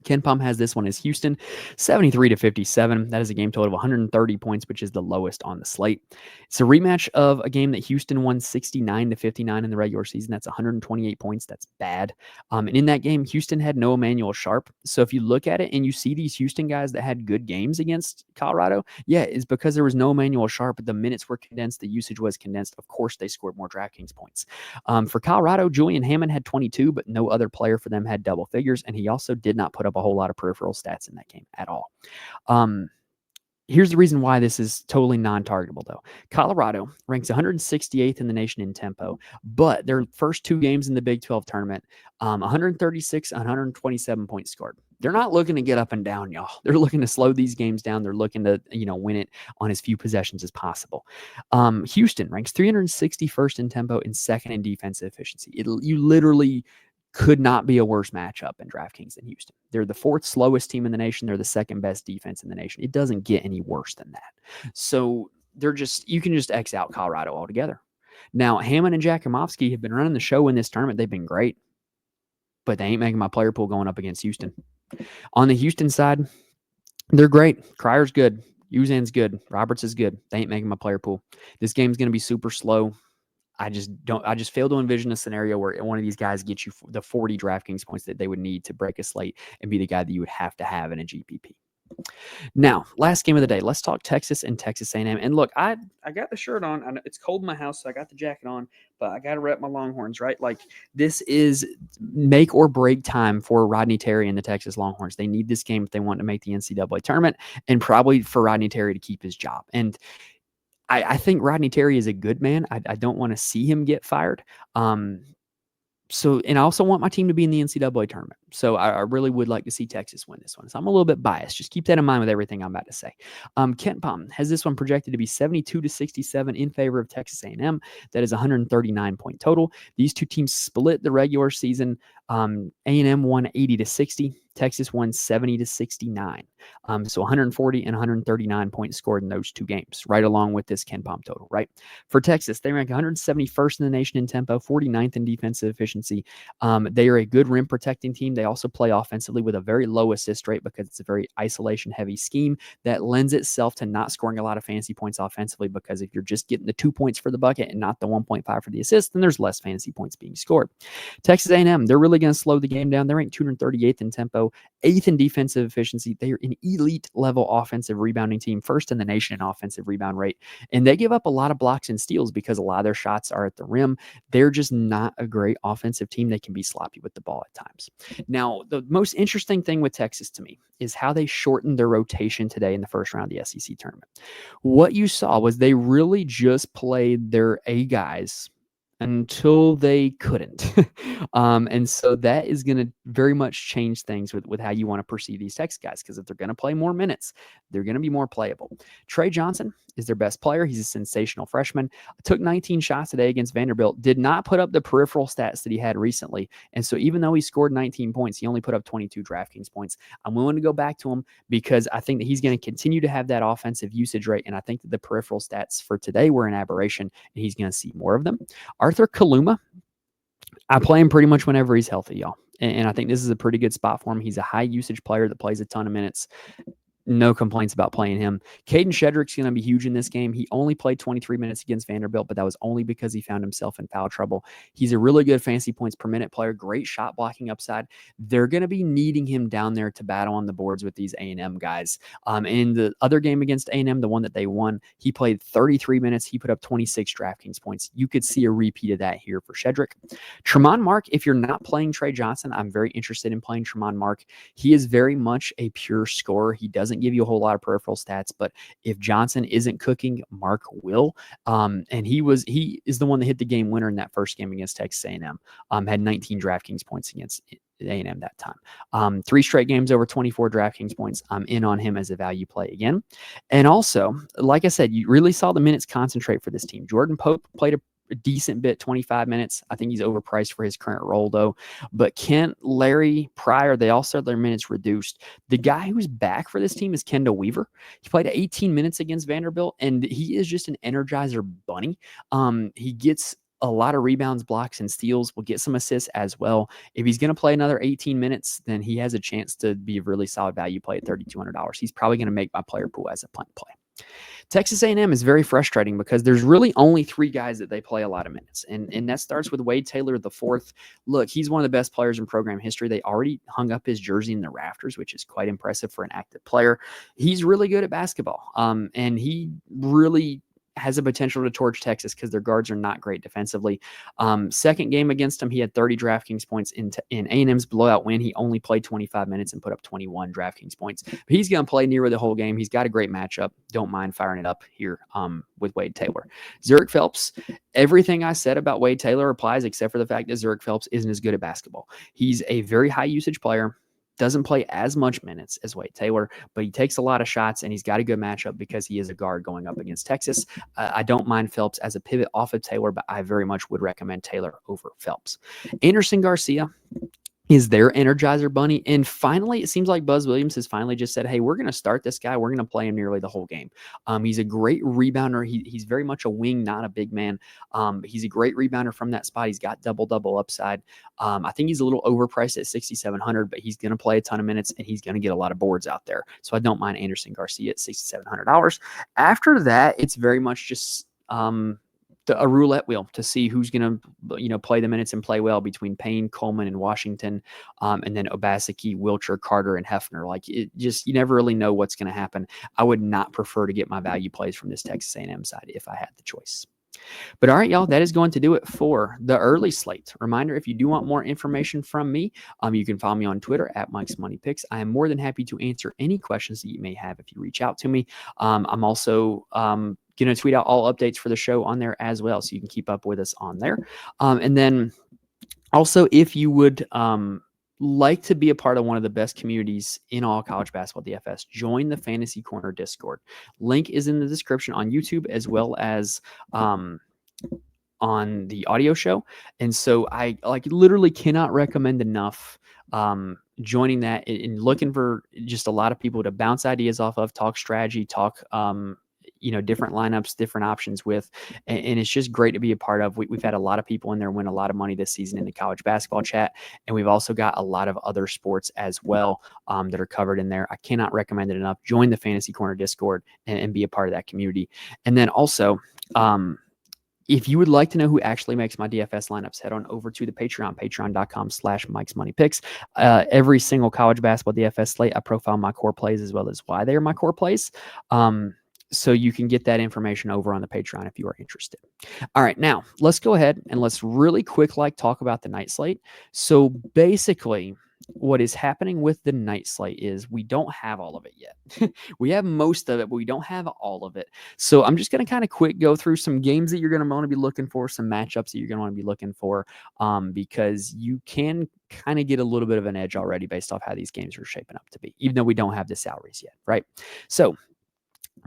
Ken Pom has this one as Houston, 73-57. That is a game total of 130 points, which is the lowest on the slate. It's a rematch of a game that Houston won 69-59 in the regular season. That's 128 points. That's bad. And in that game, Houston had no Emmanuel Sharp. So if you look at it and you see these Houston guys that had good games against Colorado, yeah, it's because there was no Emmanuel Sharp. The minutes were condensed. The usage was condensed. Of course, they scored more DraftKings points. For Colorado, Julian Hammond had 22, but no other player for them had double figures. And he also did not put up a whole lot of peripheral stats in that game at all. Here's the reason why this is totally non-targetable, though. Colorado ranks 168th in the nation in tempo, but their first 2 games in the Big 12 tournament, 136, 127 points scored. They're not looking to get up and down, y'all. They're looking to slow these games down. They're looking to, win it on as few possessions as possible. Houston ranks 361st in tempo and 2nd in defensive efficiency. You literally could not be a worse matchup in DraftKings than Houston. They're the 4th slowest team in the nation. They're the 2nd best defense in the nation. It doesn't get any worse than that. So you can just X out Colorado altogether. Now, Hammond and Jakimovsky have been running the show in this tournament. They've been great, but they ain't making my player pool going up against Houston. On the Houston side, they're great. Cryer's good. Uzan's good. Roberts is good. They ain't making my player pool. This game's going to be super slow. I just fail to envision a scenario where one of these guys gets you the 40 DraftKings points that they would need to break a slate and be the guy that you would have to have in a GPP. Now, last game of the day, let's talk Texas and Texas A&M. And look, I got the shirt on. It's cold in my house, so I got the jacket on, but I got to rep my Longhorns, right? Like, this is make or break time for Rodney Terry and the Texas Longhorns. They need this game if they want to make the NCAA tournament, and probably for Rodney Terry to keep his job. And I think Rodney Terry is a good man. I don't want to see him get fired. And I also want my team to be in the NCAA tournament. So I really would like to see Texas win this one. So I'm a little bit biased. Just keep that in mind with everything I'm about to say. Kent Pom has this one projected to be 72-67 in favor of Texas A&M. That is 139 point total. These two teams split the regular season A&M won 80-60. Texas won 70-69. So 140 and 139 points scored in those two games, right along with this KenPom total, right? For Texas, they rank 171st in the nation in tempo, 49th in defensive efficiency. They are a good rim protecting team. They also play offensively with a very low assist rate because it's a very isolation heavy scheme that lends itself to not scoring a lot of fantasy points offensively, because if you're just getting the 2 points for the bucket and not the 1.5 for the assist, then there's less fantasy points being scored. Texas A&M, they're really going to slow the game down. They're ranked 238th in tempo, 8th in defensive efficiency. They are an elite level offensive rebounding team, first in the nation in offensive rebound rate. And they give up a lot of blocks and steals because a lot of their shots are at the rim. They're just not a great offensive team. They can be sloppy with the ball at times. Now, the most interesting thing with Texas to me is how they shortened their rotation today in the first round of the SEC tournament. What you saw was they really just played their A guys until they couldn't. And so that is going to very much change things with how you want to perceive these Texas guys, because if they're going to play more minutes, they're going to be more playable. Trey Johnson is their best player. He's a sensational freshman. Took 19 shots today against Vanderbilt. Did not put up the peripheral stats that he had recently. And so even though he scored 19 points, he only put up 22 DraftKings points. I'm willing to go back to him because I think that he's going to continue to have that offensive usage rate. And I think that the peripheral stats for today were an aberration, and he's going to see more of them. Arthur Kaluma, I play him pretty much whenever he's healthy, y'all. And I think this is a pretty good spot for him. He's a high usage player that plays a ton of minutes. No complaints about playing him. Caden Shedrick's going to be huge in this game. He only played 23 minutes against Vanderbilt, but that was only because he found himself in foul trouble. He's a really good fantasy points per minute player, great shot blocking upside. They're going to be needing him down there to battle on the boards with these A&M guys. In the other game against A&M, the one that they won, he played 33 minutes. He put up 26 DraftKings points. You could see a repeat of that here for Shedrick. Tremont Mark, if you're not playing Trey Johnson, I'm very interested in playing Tremont Mark. He is very much a pure scorer. He doesn't give you a whole lot of peripheral stats, but if Johnson isn't cooking, Mark will. And he is the one that hit the game winner in that first game against Texas A&M. Had 19 DraftKings points against A&M that time. 3 straight games over 24 DraftKings points. I'm in on him as a value play again. And also, like I said, you really saw the minutes concentrate for this team. Jordan Pope played a decent bit, 25 minutes. I think he's overpriced for his current role, though. But Kent, Larry, Pryor, they all saw their minutes reduced. The guy who's back for this team is Kendall Weaver. He played 18 minutes against Vanderbilt, and he is just an energizer bunny. He gets a lot of rebounds, blocks, and steals, will get some assists as well. If he's going to play another 18 minutes, then he has a chance to be a really solid value play at $3,200. He's probably going to make my player pool as a punt play. Texas A&M is very frustrating because there's really only 3 guys that they play a lot of minutes. And that starts with Wade Taylor, the 4th. Look, he's one of the best players in program history. They already hung up his jersey in the rafters, which is quite impressive for an active player. He's really good at basketball. And he really has a potential to torch Texas because their guards are not great defensively. Second game against him, he had 30 DraftKings points in A&M's blowout win. He only played 25 minutes and put up 21 DraftKings points. But he's going to play nearly the whole game. He's got a great matchup. Don't mind firing it up here with Wade Taylor. Zurich Phelps, everything I said about Wade Taylor applies except for the fact that Zurich Phelps isn't as good at basketball. He's a very high usage player. Doesn't play as much minutes as Wade Taylor, but he takes a lot of shots, and he's got a good matchup because he is a guard going up against Texas. I don't mind Phelps as a pivot off of Taylor, but I very much would recommend Taylor over Phelps. Anderson Garcia is their Energizer bunny. And finally, it seems like Buzz Williams has finally just said, hey, we're going to start this guy. We're going to play him nearly the whole game. He's a great rebounder. He's very much a wing, not a big man. He's a great rebounder from that spot. He's got double upside. I think he's a little overpriced at $6,700, but he's going to play a ton of minutes, and he's going to get a lot of boards out there. So I don't mind Anderson Garcia at $6,700. After that, it's very much just a roulette wheel to see who's going to, play the minutes and play well between Payne, Coleman, and Washington, and then Obaseki, Wilcher, Carter, and Hefner. Like, it just, you never really know what's going to happen. I would not prefer to get my value plays from this Texas A&M side if I had the choice. But all right, y'all, that is going to do it for the early slate. Reminder, if you do want more information from me, you can follow me on Twitter at Mike's Money Picks. I am more than happy to answer any questions that you may have if you reach out to me. I'm also going to tweet out all updates for the show on there as well, so you can keep up with us on there. And then also, if you would like to be a part of one of the best communities in all college basketball DFS, join the Fantasy Corner Discord. Link is in the description on YouTube, as well as on the audio show. And so I literally cannot recommend enough joining that and looking for just a lot of people to bounce ideas off of, talk strategy, talk different lineups, different options with, and it's just great to be a part of. We've had a lot of people in there win a lot of money this season in the college basketball chat, and we've also got a lot of other sports as well that are covered in there. I cannot recommend it enough. Join the Fantasy Corner Discord and be a part of that community. And then also, if you would like to know who actually makes my DFS lineups, head on over to the Patreon, patreon.com/Mike's Money Picks. Every single college basketball DFS slate, I profile my core plays as well as why they are my core plays. So you can get that information over on the Patreon if you are interested. All right, now let's go ahead and let's really quick talk about the night slate. So basically, what is happening with the night slate is we don't have all of it yet. We have most of it, but we don't have all of it. So I'm just going to kind of quick go through some games that you're going to want to be looking for, some matchups that you're going to want to be looking for, because you can kind of get a little bit of an edge already based off how these games are shaping up to be, even though we don't have the salaries yet, right? So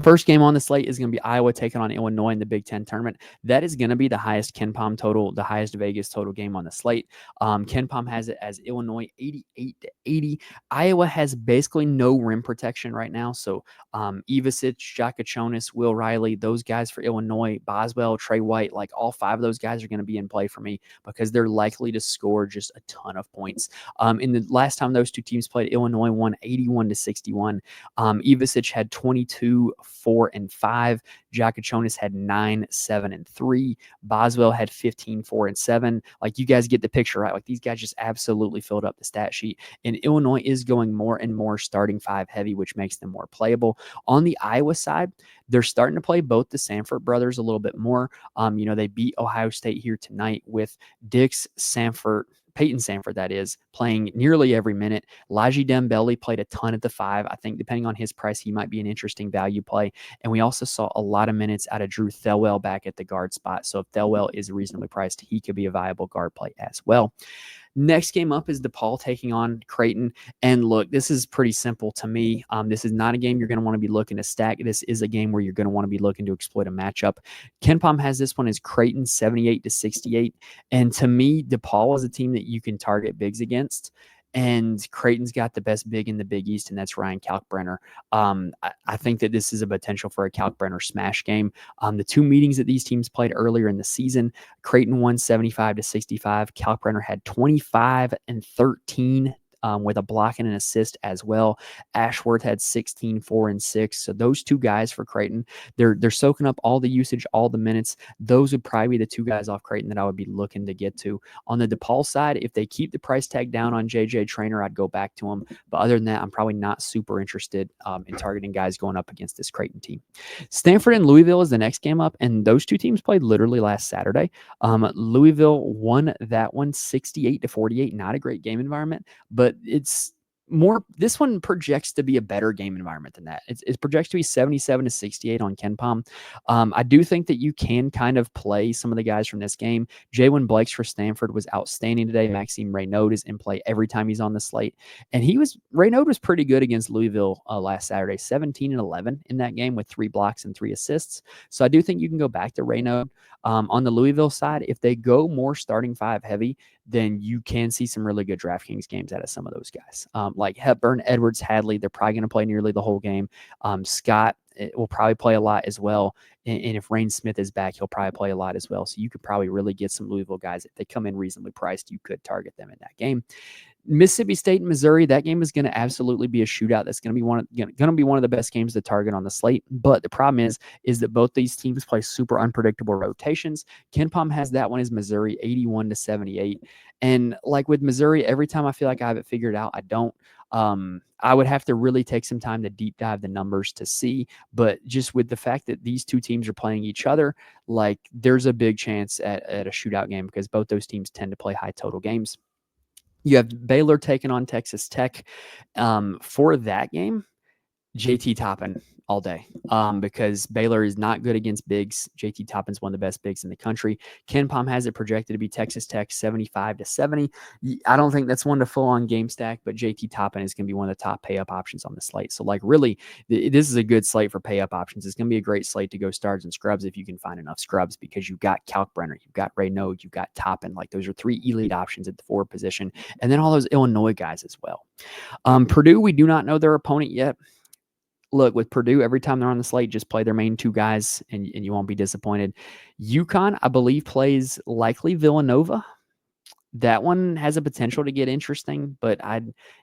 first game on the slate is going to be Iowa taking on Illinois in the Big Ten tournament. That is going to be the highest KenPom total, the highest Vegas total game on the slate. KenPom has it as Illinois 88-80. Iowa has basically no rim protection right now. So Ivasic, Jakachonis, Will Riley, those guys for Illinois, Boswell, Trey White, like all five of those guys are going to be in play for me because they're likely to score just a ton of points. In the last time those two teams played, Illinois won 81-61. Ivasic had 22, 4, and 5. Jakachonis had 9, 7, and 3. Boswell had 15, 4, and 7. Like, you guys get the picture, right? Like, these guys just absolutely filled up the stat sheet. And Illinois is going more and more starting five heavy, which makes them more playable. On the Iowa side, they're starting to play both the Sanford brothers a little bit more. They beat Ohio State here tonight with Peyton Sanford, that is, playing nearly every minute. Laji Dembele played a ton at the 5. I think depending on his price, he might be an interesting value play. And we also saw a lot of minutes out of Drew Thelwell back at the guard spot. So if Thelwell is reasonably priced, he could be a viable guard play as well. Next game up is DePaul taking on Creighton. And look, this is pretty simple to me. This is not a game you're going to want to be looking to stack. This is a game where you're going to want to be looking to exploit a matchup. KenPom has this one as Creighton 78-68. And to me, DePaul is a team that you can target bigs against. And Creighton's got the best big in the Big East, and that's Ryan Kalkbrenner. I think that this is a potential for a Kalkbrenner smash game. The two meetings that these teams played earlier in the season, Creighton won 75-65. Kalkbrenner had 25 and 13 with a block and an assist as well. Ashworth had 16, 4, and 6. So those two guys for Creighton, they're soaking up all the usage, all the minutes. Those would probably be the two guys off Creighton that I would be looking to get to. On the DePaul side, if they keep the price tag down on JJ Traynor, I'd go back to him. But other than that, I'm probably not super interested in targeting guys going up against this Creighton team. Stanford and Louisville is the next game up, and those two teams played literally last Saturday. Louisville won that one 68-48. Not a great game environment, but it's more, this one projects to be a better game environment than that. It projects to be 77-68 on KenPom. I do think that you can kind of play some of the guys from this game. Jalen Blakes for Stanford was outstanding today. Maxime Reynaud is in play every time he's on the slate. And Reynaud was pretty good against Louisville last Saturday, 17 and 11 in that game with 3 blocks and 3 assists. So I do think you can go back to Reynaud. On the Louisville side, if they go more starting five heavy, then you can see some really good DraftKings games out of some of those guys. Like Hepburn, Edwards, Hadley, they're probably going to play nearly the whole game. Scott will probably play a lot as well. And if Rain Smith is back, he'll probably play a lot as well. So you could probably really get some Louisville guys. If they come in reasonably priced, you could target them in that game. Mississippi State and Missouri, that game is going to absolutely be a shootout. That's going to be one of the best games to target on the slate. But the problem is that both these teams play super unpredictable rotations. KenPom has that one as Missouri 81-78. And like with Missouri, every time I feel like I have it figured out, I don't. I would have to really take some time to deep dive the numbers to see, but just with the fact that these two teams are playing each other, like there's a big chance at a shootout game because both those teams tend to play high total games. You have Baylor taking on Texas Tech. For that game, JT Toppin all day, because Baylor is not good against bigs. JT Toppin's one of the best bigs in the country. Ken Palm has it projected to be Texas Tech 75-70. I don't think that's one to full on game stack, but JT Toppin is going to be one of the top pay up options on the slate. So like really, this is a good slate for pay up options. It's going to be a great slate to go stars and scrubs if you can find enough scrubs, because you've got Kalkbrenner, you've got Ray Node, you've got Toppin. Like those are 3 elite options at the forward position, and then all those Illinois guys as well. Purdue, we do not know their opponent yet. Look, with Purdue, every time they're on the slate, just play their main 2 guys, and you won't be disappointed. UConn, I believe, plays likely Villanova. That one has a potential to get interesting, but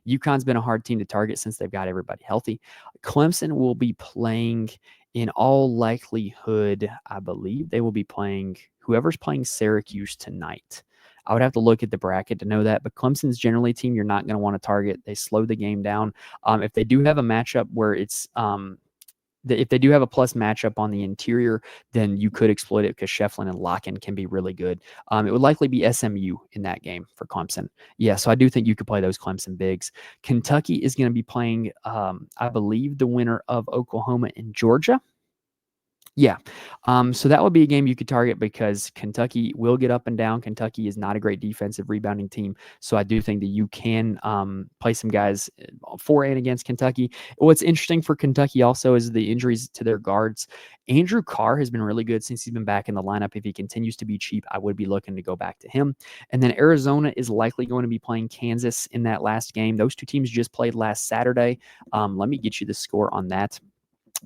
UConn's been a hard team to target since they've got everybody healthy. Clemson will be playing, in all likelihood, I believe they will be playing whoever's playing Syracuse tonight. I would have to look at the bracket to know that, but Clemson's generally a team you're not going to want to target. They slow the game down. If they do have a matchup where it's if they do have a plus matchup on the interior, then you could exploit it, because Shefflin and Locken can be really good. It would likely be SMU in that game for Clemson. Yeah, so I do think you could play those Clemson bigs. Kentucky is going to be playing, I believe, the winner of Oklahoma and Georgia. Yeah. So that would be a game you could target, because Kentucky will get up and down. Kentucky is not a great defensive rebounding team. So I do think that you can play some guys for and against Kentucky. What's interesting for Kentucky also is the injuries to their guards. Andrew Carr has been really good since he's been back in the lineup. If he continues to be cheap, I would be looking to go back to him. And then Arizona is likely going to be playing Kansas in that last game. Those 2 teams just played last Saturday. Let me get you the score on that.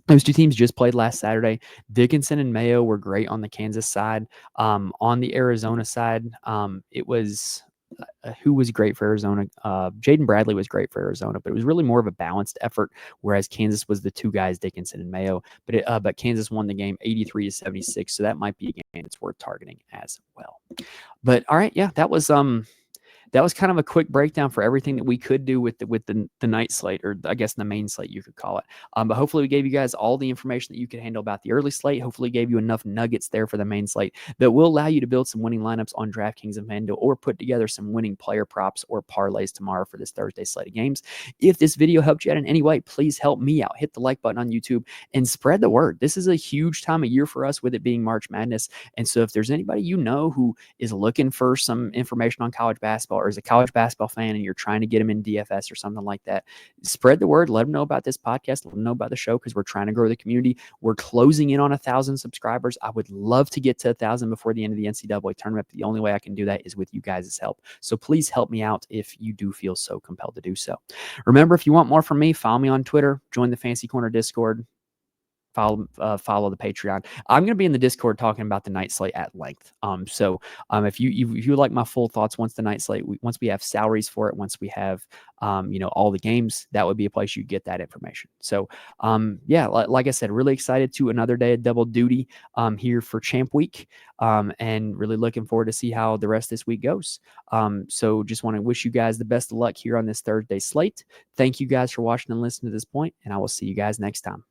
Those 2 teams just played last Saturday. Dickinson and Mayo were great on the Kansas side. On the Arizona side, it was who was great for Arizona? Jaden Bradley was great for Arizona, but it was really more of a balanced effort, whereas Kansas was the 2 guys, Dickinson and Mayo. But Kansas won the game 83-76, so that might be a game that's worth targeting as well. But all right, yeah, that was kind of a quick breakdown for everything that we could do with the night slate, or I guess the main slate, you could call it. But hopefully we gave you guys all the information that you could handle about the early slate. Hopefully gave you enough nuggets there for the main slate that will allow you to build some winning lineups on DraftKings and FanDuel, or put together some winning player props or parlays tomorrow for this Thursday slate of games. If this video helped you out in any way, please help me out. Hit the like button on YouTube and spread the word. This is a huge time of year for us, with it being March Madness. And so if there's anybody you know who is looking for some information on college basketball, or is a college basketball fan and you're trying to get them in DFS or something like that, spread the word. Let them know about this podcast. Let them know about the show, because we're trying to grow the community. We're closing in on 1,000 subscribers. I would love to get to 1,000 before the end of the NCAA tournament. The only way I can do that is with you guys' help. So please help me out if you do feel so compelled to do so. Remember, if you want more from me, follow me on Twitter, join the Fancy Corner Discord, follow the Patreon. I'm going to be in the Discord talking about the night slate at length. So if you like my full thoughts once the night slate, once we have salaries for it, once we have all the games, that would be a place you get that information. So yeah, like I said, really excited to another day of double duty here for Champ Week, and really looking forward to see how the rest of this week goes. So just want to wish you guys the best of luck here on this Thursday slate. Thank you guys for watching and listening to this point, and I will see you guys next time.